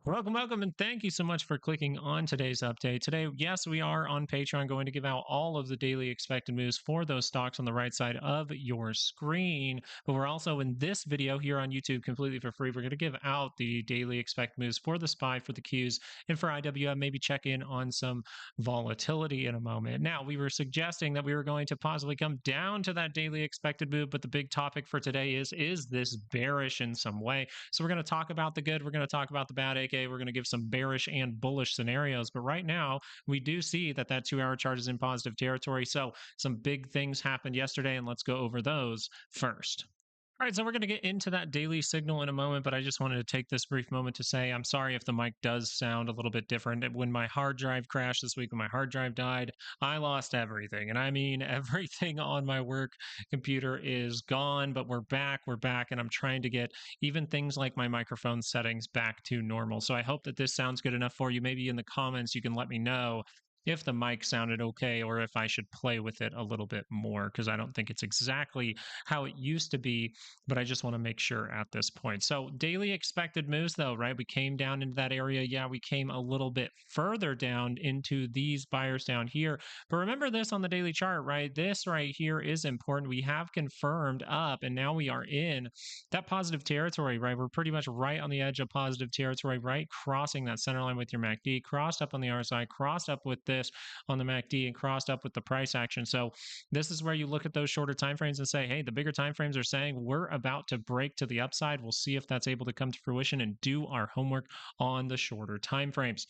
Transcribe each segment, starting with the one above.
Welcome, welcome, and thank you so much for clicking on today's update. Today, yes, we are on Patreon going to give out all of the daily expected moves for those stocks on the right side of your screen. But we're also in this video here on YouTube completely for free. We're going to give out the daily expected moves for the SPY, for the Qs, and for IWM. Maybe check in on some volatility in a moment. Now, we were suggesting that we were going to possibly come down to that daily expected move, but the big topic for today is this bearish in some way? So we're going to talk about the good, we're going to talk about the bad, aka we're going to give some bearish and bullish scenarios. But right now, we do see that 2-hour chart is in positive territory. So some big things happened yesterday, and let's go over those first. All right, so we're going to get into that daily signal in a moment, but I just wanted to take this brief moment to say I'm sorry if the mic does sound a little bit different. When my hard drive crashed this week, when my hard drive died, I lost everything. And I mean, everything on my work computer is gone, but we're back, and I'm trying to get even things like my microphone settings back to normal. So I hope that this sounds good enough for you. Maybe in the comments, you can let me know if the mic sounded okay or if I should play with it a little bit more, because I don't think it's exactly how it used to be, but I just want to make sure at this point. So daily expected moves though, right? We came down into that area. Yeah, we came a little bit further down into these buyers down here. But remember this on the daily chart, right? This right here is important. We have confirmed up and now we are in that positive territory, right? We're pretty much right on the edge of positive territory, right? Crossing that center line with your MACD, crossed up on the RSI, crossed up with this on the MACD, and crossed up with the price action. So this is where you look at those shorter time frames and say, hey, the bigger time frames are saying we're about to break to the upside. We'll see if that's able to come to fruition and do our homework on the shorter time frames.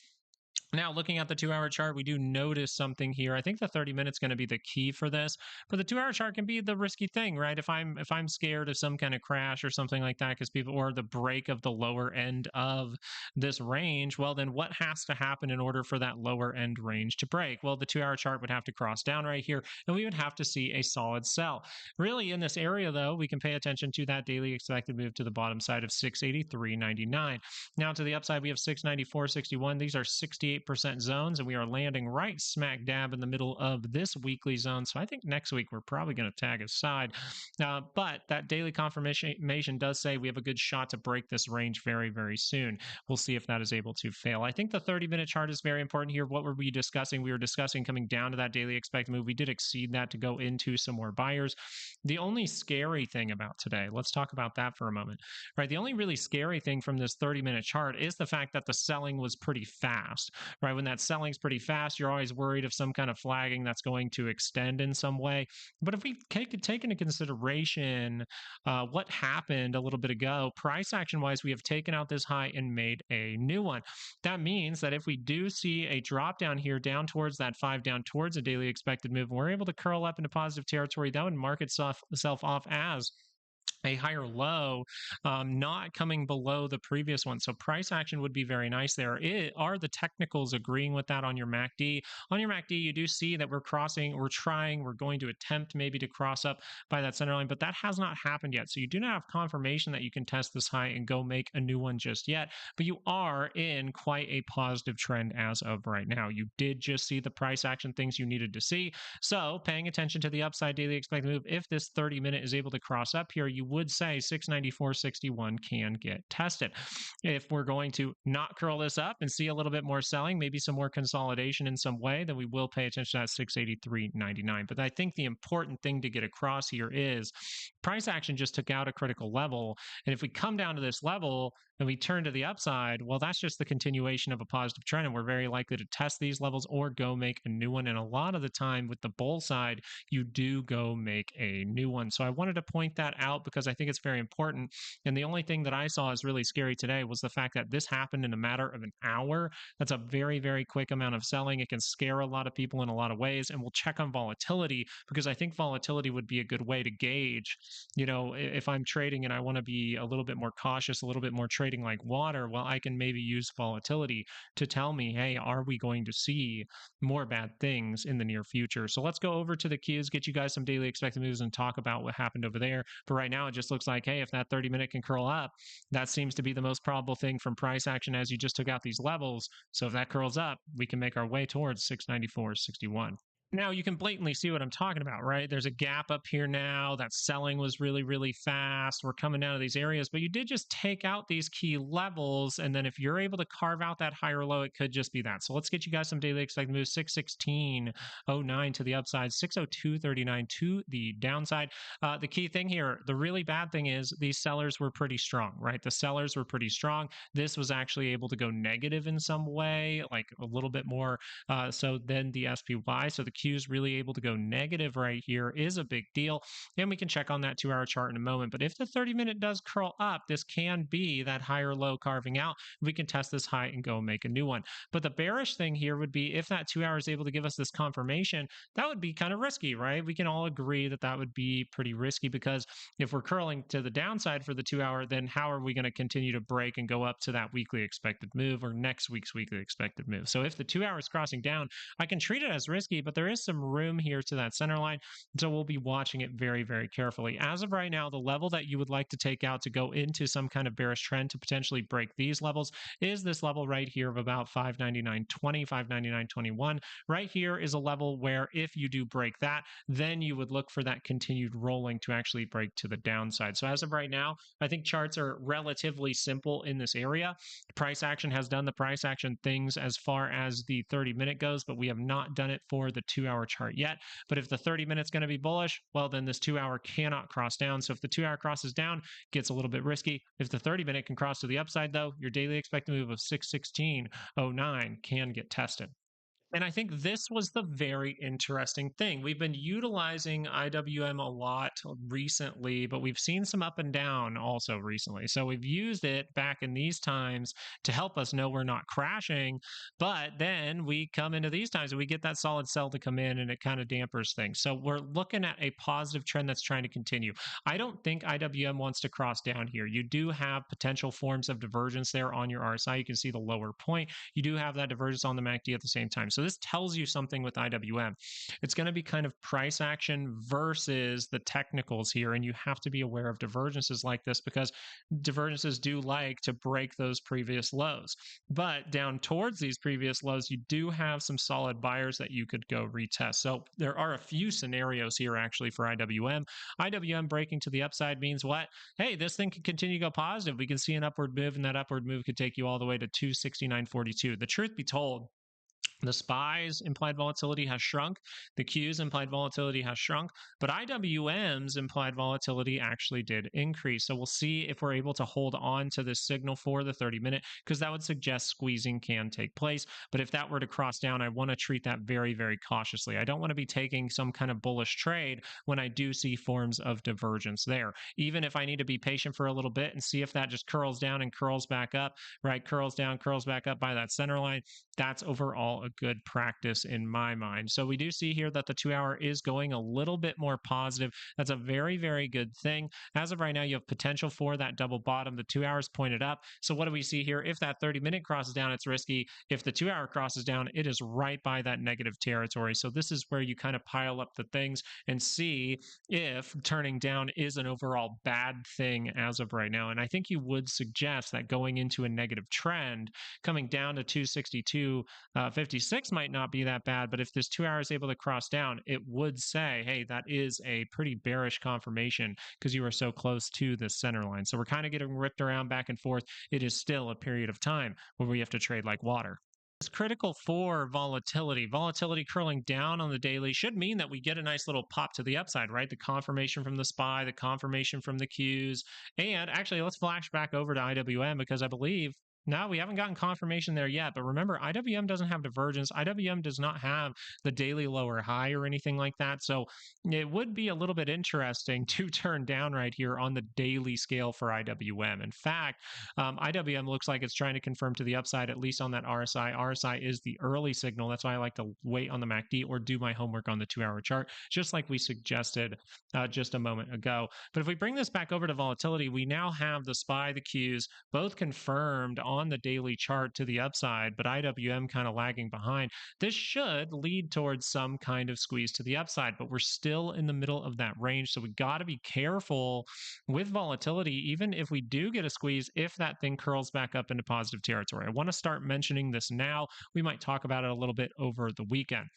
Now, looking at the 2-hour chart, we do notice something here. I think the 30 minutes going to be the key for this, but the 2-hour chart can be the risky thing, right? If I'm scared of some kind of crash or something like that, because people, or the break of the lower end of this range, well, then what has to happen in order for that lower end range to break? Well, the 2-hour chart would have to cross down right here, and we would have to see a solid sell. Really, in this area, though, we can pay attention to that daily expected move to the bottom side of 683.99. Now, to the upside, we have 694.61. These are 68% zones, and we are landing right smack dab in the middle of this weekly zone. So I think next week we're probably going to tag aside. But that daily confirmation does say we have a good shot to break this range very, very soon. We'll see if that is able to fail. I think the 30-minute chart is very important here. What were we discussing? We were discussing coming down to that daily expected move. We did exceed that to go into some more buyers. The only scary thing about today, let's talk about that for a moment, right? The only really scary thing from this 30-minute chart is the fact that the selling was pretty fast, right? When that selling's pretty fast, you're always worried of some kind of flagging that's going to extend in some way. But if we take into consideration what happened a little bit ago, price action wise, we have taken out this high and made a new one. That means that if we do see a drop down here, down towards that 5, down towards a daily expected move, and we're able to curl up into positive territory, that would mark itself off as a higher low, not coming below the previous one. So price action would be very nice there. Are the technicals agreeing with that on your MACD? On your MACD, you do see that we're going to attempt maybe to cross up by that center line, but that has not happened yet. So you do not have confirmation that you can test this high and go make a new one just yet, but you are in quite a positive trend as of right now. You did just see the price action things you needed to see. So paying attention to the upside daily expected move, if this 30-minute is able to cross up here, you would say 694.61 can get tested. If we're going to not curl this up and see a little bit more selling, maybe some more consolidation in some way, then we will pay attention to that 683.99. But I think the important thing to get across here is price action just took out a critical level. And if we come down to this level and we turn to the upside, well, that's just the continuation of a positive trend. And we're very likely to test these levels or go make a new one. And a lot of the time with the bull side, you do go make a new one. So I wanted to point that out because I think it's very important. And the only thing that I saw is really scary today was the fact that this happened in a matter of an hour. That's a very, very quick amount of selling. It can scare a lot of people in a lot of ways. And we'll check on volatility because I think volatility would be a good way to gauge, if I'm trading and I want to be a little bit more cautious, a little bit more trading like water, well, I can maybe use volatility to tell me, hey, are we going to see more bad things in the near future? So let's go over to the Qs, get you guys some daily expected moves and talk about what happened over there. But right now, it just looks like, hey, if that 30-minute can curl up, that seems to be the most probable thing from price action as you just took out these levels. So if that curls up, we can make our way towards 694.61. Now you can blatantly see what I'm talking about, right? There's a gap up here now. That selling was really, really fast. We're coming down to these areas, but you did just take out these key levels. And then if you're able to carve out that higher low, it could just be that. So let's get you guys some daily expected moves. 616.09 to the upside, 602.39 to the downside. The key thing here, the really bad thing is these sellers were pretty strong, right? The sellers were pretty strong. This was actually able to go negative in some way, like a little bit more so then the SPY, so the Q is really able to go negative right here is a big deal. And we can check on that 2-hour chart in a moment. But if the 30-minute does curl up, this can be that higher low carving out. We can test this high and go make a new one. But the bearish thing here would be if that 2 hour is able to give us this confirmation, that would be kind of risky, right? We can all agree that that would be pretty risky because if we're curling to the downside for the 2 hour, then how are we going to continue to break and go up to that weekly expected move or next week's weekly expected move? So if the 2 hour is crossing down, I can treat it as risky, but there is some room here to that center line. So we'll be watching it very, very carefully. As of right now, the level that you would like to take out to go into some kind of bearish trend to potentially break these levels is this level right here of about 599.20, 599.21. Right here is a level where if you do break that, then you would look for that continued rolling to actually break to the downside. So as of right now, I think charts are relatively simple in this area. Price action has done the price action things as far as the 30-minute goes, but we have not done it for the 2 hour chart yet. But if the 30-minute's going to be bullish, well, then this 2 hour cannot cross down. So if the 2 hour crosses down, gets a little bit risky. If the 30-minute can cross to the upside, though, your daily expected move of 616.09 can get tested. And I think this was the very interesting thing. We've been utilizing IWM a lot recently, but we've seen some up and down also recently. So we've used it back in these times to help us know we're not crashing. But then we come into these times and we get that solid sell to come in and it kind of dampers things. So we're looking at a positive trend that's trying to continue. I don't think IWM wants to cross down here. You do have potential forms of divergence there on your RSI. You can see the lower point. You do have that divergence on the MACD at the same time. So this tells you something with IWM. It's going to be kind of price action versus the technicals here. And you have to be aware of divergences like this because divergences do like to break those previous lows. But down towards these previous lows, you do have some solid buyers that you could go retest. So there are a few scenarios here actually for IWM. IWM breaking to the upside means what? Hey, this thing can continue to go positive. We can see an upward move, and that upward move could take you all the way to 269.42. The truth be told, the SPY's implied volatility has shrunk. The Q's implied volatility has shrunk, but IWM's implied volatility actually did increase. So we'll see if we're able to hold on to this signal for the 30-minute because that would suggest squeezing can take place. But if that were to cross down, I want to treat that very, very cautiously. I don't want to be taking some kind of bullish trade when I do see forms of divergence there. Even if I need to be patient for a little bit and see if that just curls down and curls back up, right? Curls down, curls back up by that center line. That's overall a good practice in my mind. So we do see here that the 2 hour is going a little bit more positive. That's a very, very good thing. As of right now, you have potential for that double bottom. The 2 hours pointed up. So what do we see here? If that 30-minute crosses down, it's risky. If the 2 hour crosses down, it is right by that negative territory. So this is where you kind of pile up the things and see if turning down is an overall bad thing as of right now. And I think you would suggest that going into a negative trend, coming down to 262.56 might not be that bad, but if this 2 hour is able to cross down, it would say, hey, that is a pretty bearish confirmation because you are so close to this center line. So we're kind of getting ripped around back and forth. It is still a period of time where we have to trade like water. It's critical for volatility. Volatility curling down on the daily should mean that we get a nice little pop to the upside, right? The confirmation from the SPY, the confirmation from the Qs. And actually, let's flash back over to IWM because I believe no, we haven't gotten confirmation there yet. But remember, IWM doesn't have divergence. IWM does not have the daily lower high or anything like that. So it would be a little bit interesting to turn down right here on the daily scale for IWM. In fact, IWM looks like it's trying to confirm to the upside, at least on that RSI. RSI is the early signal. That's why I like to wait on the MACD or do my homework on the 2 hour chart, just like we suggested just a moment ago. But if we bring this back over to volatility, we now have the SPY, the Qs, both confirmed on the daily chart to the upside, but IWM kind of lagging behind. This should lead towards some kind of squeeze to the upside, but we're still in the middle of that range. So we got to be careful with volatility, even if we do get a squeeze, if that thing curls back up into positive territory. I want to start mentioning this now. We might talk about it a little bit over the weekend.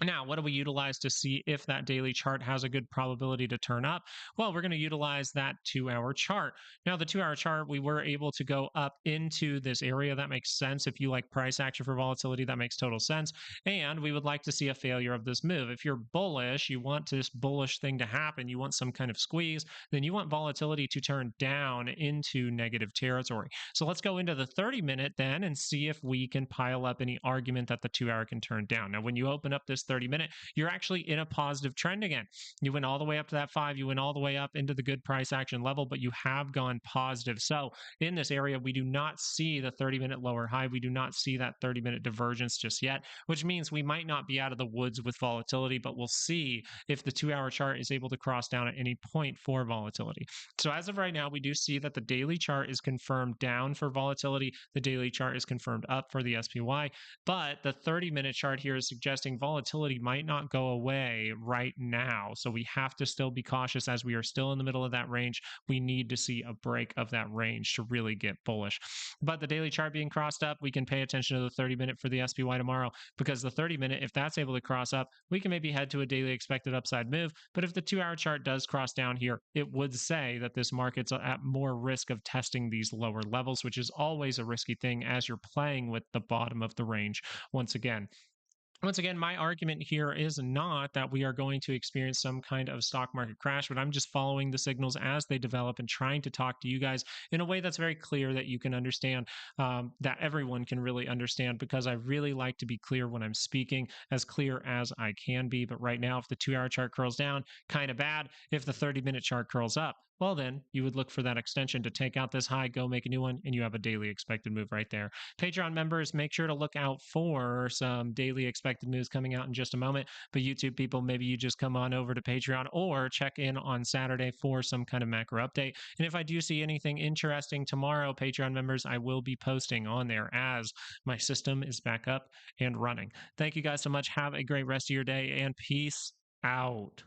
Now, what do we utilize to see if that daily chart has a good probability to turn up? Well, we're going to utilize that 2 hour chart. Now, the 2 hour chart, we were able to go up into this area. That makes sense. If you like price action for volatility, that makes total sense. And we would like to see a failure of this move. If you're bullish, you want this bullish thing to happen, you want some kind of squeeze, then you want volatility to turn down into negative territory. So let's go into the 30-minute then and see if we can pile up any argument that the 2 hour can turn down. Now, when you open up this 30-minute, you're actually in a positive trend again. You went all the way up to that 5, you went all the way up into the good price action level, but you have gone positive. So in this area, we do not see the 30-minute lower high. We do not see that 30-minute divergence just yet, which means we might not be out of the woods with volatility, but we'll see if the 2 hour chart is able to cross down at any point for volatility. So as of right now, we do see that the daily chart is confirmed down for volatility. The daily chart is confirmed up for the SPY, but the 30-minute chart here is suggesting volatility might not go away right now. So we have to still be cautious as we are still in the middle of that range. We need to see a break of that range to really get bullish. But the daily chart being crossed up, we can pay attention to the 30-minute for the SPY tomorrow, because the 30-minute, if that's able to cross up, we can maybe head to a daily expected upside move. But if the 2 hour chart does cross down here, it would say that this market's at more risk of testing these lower levels, which is always a risky thing as you're playing with the bottom of the range once again. Once again, my argument here is not that we are going to experience some kind of stock market crash, but I'm just following the signals as they develop and trying to talk to you guys in a way that's very clear that you can understand, that everyone can really understand, because I really like to be clear when I'm speaking, as clear as I can be. But right now, if the 2 hour chart curls down, kind of bad. If the 30-minute chart curls up, well, then you would look for that extension to take out this high, go make a new one, and you have a daily expected move right there. Patreon members, make sure to look out for some daily expected moves coming out in just a moment. But YouTube people, maybe you just come on over to Patreon or check in on Saturday for some kind of macro update. And if I do see anything interesting tomorrow, Patreon members, I will be posting on there as my system is back up and running. Thank you guys so much. Have a great rest of your day, and peace out.